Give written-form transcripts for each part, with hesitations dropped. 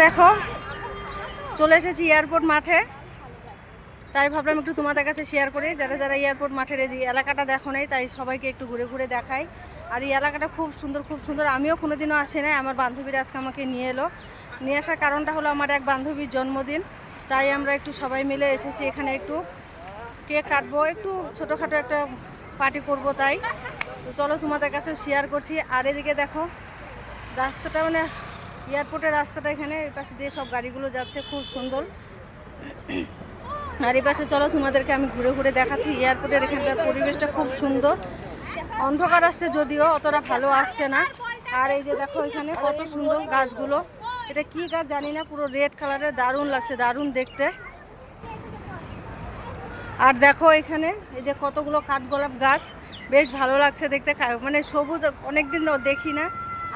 দেখো চলে এসেছি এয়ারপোর্ট মাঠে, তাই ভাবলাম একটু তোমাদের কাছে শেয়ার করি। যারা যারা এয়ারপোর্ট মাঠের এই এলাকাটা দেখো নাই, তাই সবাইকে একটু ঘুরে ঘুরে দেখাই। আর এই এলাকাটা খুব সুন্দর, খুব সুন্দর। আমিও কোনোদিনও আসি নাই, আমার বান্ধবীরা আজকে আমাকে নিয়ে এলো। নিয়ে আসার কারণটা হলো আমার এক বান্ধবীর জন্মদিন, তাই আমরা একটু সবাই মিলে এসেছি এখানে। একটু কেক কাটবো, একটু ছোটোখাটো একটা পার্টি করব, তাই তো চলো তোমাদের কাছেও শেয়ার করছি। আর এদিকে দেখো রাস্তাটা, মানে এয়ারপোর্টের রাস্তাটা, এখানে এই পাশে দিয়ে সব গাড়িগুলো যাচ্ছে, খুব সুন্দর। আর এই পাশে চলো তোমাদেরকে আমি ঘুরে ঘুরে দেখাচ্ছি। এয়ারপোর্টের এখানকার পরিবেশটা খুব সুন্দর। অন্ধকার আসছে যদিও, অতটা ভালো আসছে না। আর এই যে দেখো এখানে কত সুন্দর গাছগুলো, এটা কি গাছ জানি না, পুরো রেড কালারের, দারুণ লাগছে, দারুণ দেখতে। আর দেখো এখানে এই যে কতগুলো কাঠগোলাপ গাছ, বেশ ভালো লাগছে দেখতে, মানে সবুজ, অনেকদিন দেখি না।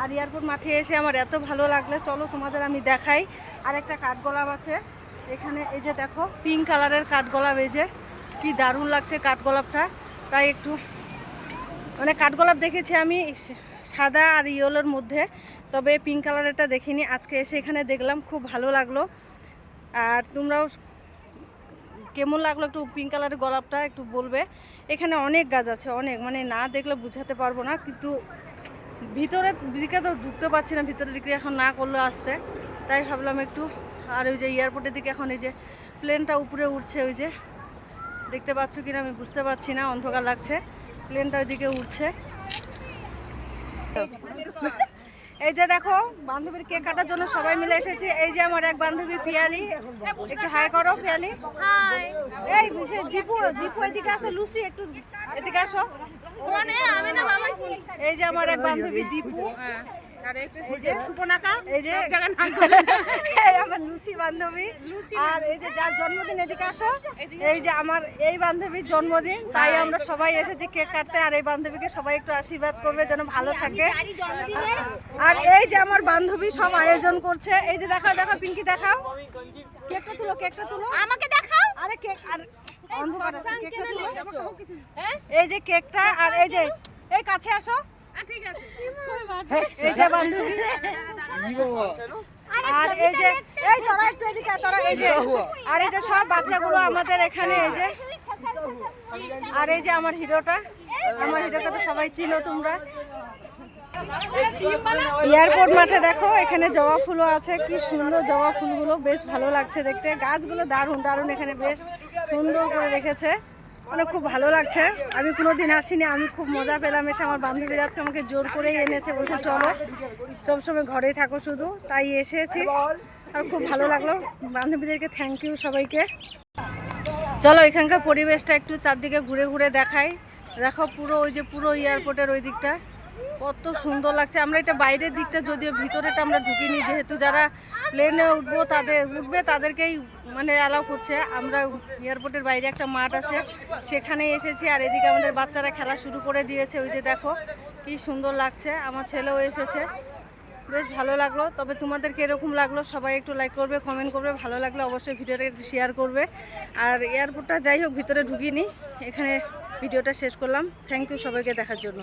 আর এয়ারপোর্ট মাঠে এসে আমার এত ভালো লাগলে, চলো তোমাদের আমি দেখাই। আর একটা কাঠগোলাপ আছে এখানে, এই যে দেখো পিঙ্ক কালারের কাঠগোলাপ, এই যে কি দারুণ লাগছে কাঠগোলাপটা। তাই একটু, মানে কাঠগোলাপ দেখেছি আমি সাদা আর ইয়েলোর মধ্যে, তবে পিঙ্ক কালারেরটা দেখিনি। আজকে এসে এখানে দেখলাম, খুব ভালো লাগলো। আর তোমরাও কেমন লাগলো একটু পিঙ্ক কালারের গোলাপটা একটু বলবে। এখানে অনেক গাছ আছে, অনেক, মানে না দেখলে বুঝাতে পারবো না। কিন্তু ভিতরের দিকে তো ঢুকতে পারছি না, ভিতরের দিকে এখন না করলে আসতে, তাই ভাবলাম একটু। আর ওই যে এয়ারপোর্টের দিকে এখন এই যে প্লেনটা উপরে উঠছে, ওই যে দেখতে পাচ্ছ কিনা আমি বুঝতে পারছি না, অন্ধকার লাগছে, প্লেনটা ওইদিকে উঠছে। এই যে দেখো বান্ধবীর কেক কাটার জন্য সবাই মিলে এসেছি। এই যে আমার এক বান্ধবী পিয়ালি, একটু হাই করো পিয়ালি। এই বিশেষ দীপু, দীপু এদিকে আসো, লুসি একটু এদিকে আসো। এই যে আমার এক বান্ধবী দীপু, আমার লুসি বান্ধবী। আর এই যে যার জন্মদিন, এদিকে আসো, এই যে আমার এই বান্ধবীর জন্মদিন, তাই আমরা সবাই এসেছি কেক কাটতে। আর এই বান্ধবীকে সবাই একটু আশীর্বাদ করবে যেন ভালো থাকে। আর এই যে আমার বান্ধবী সব আয়োজন করছে। এই যে দেখাও, দেখাও পিঙ্কি, দেখাও কেকটা তুলো, কেকটা তুলো, আমাকে দেখাও। আরে কেক, আর অন্ধকার আছে, কেকটা তুলো। এই যে কেকটা, আর এই যে এই কাছে আসো, এই যে বান্ধবী। আর এই যে এই তোরা একটু এদিকে, তোরা এই যে, আর এই যে সব বাচ্চাগুলো আমাদের এখানে, এই যে। আর এই যে আমার হিরোটা, আমার হিরোকে তো সবাই চিনো তোমরা। এয়ারপোর্ট মাঠে দেখো এখানে জবা ফুলও আছে, কি সুন্দর জবা ফুলগুলো, বেশ ভালো লাগছে দেখতে। গাছগুলো দারুণ দারুণ, এখানে বেশ সুন্দর করে রেখেছে, মানে খুব ভালো লাগছে। আমি কোনোদিন আসিনি, আমি খুব মজা পেলাম এসে। আমার বান্ধবীর আজকে আমাকে জোর করেই এনেছে, বলছে চলো সবসময় ঘরেই থাকো শুধু, তাই এসেছি। আর খুব ভালো লাগলো, বান্ধবীদেরকে থ্যাংক ইউ সবাইকে। চলো এখানকার পরিবেশটা একটু চারদিকে ঘুরে ঘুরে দেখাই। দেখো পুরো ওই যে পুরো এয়ারপোর্টের ওই দিকটা কত সুন্দর লাগছে। আমরা এটা বাইরের দিকটা, যদিও ভিতরেটা আমরা ঢুকিনি, যেহেতু যারা প্লেনে উঠবে তাদেরকেই মানে অ্যালাউ করছে। আমরা এয়ারপোর্টের বাইরে একটা মাঠ আছে, সেখানেই এসেছি। আর এদিকে আমাদের বাচ্চারা খেলা শুরু করে দিয়েছে, ওই যে দেখো কি সুন্দর লাগছে। আমার ছেলেও এসেছে, বেশ ভালো লাগলো। তবে তোমাদেরকে এরকম লাগলো সবাই একটু লাইক করবে, কমেন্ট করবে, ভালো লাগলে অবশ্যই ভিডিওটা একটু শেয়ার করবে। আর এয়ারপোর্টটা যাই হোক ভিতরে ঢুকিনি, এখানে ভিডিওটা শেষ করলাম। থ্যাংক ইউ সবাইকে দেখার জন্য।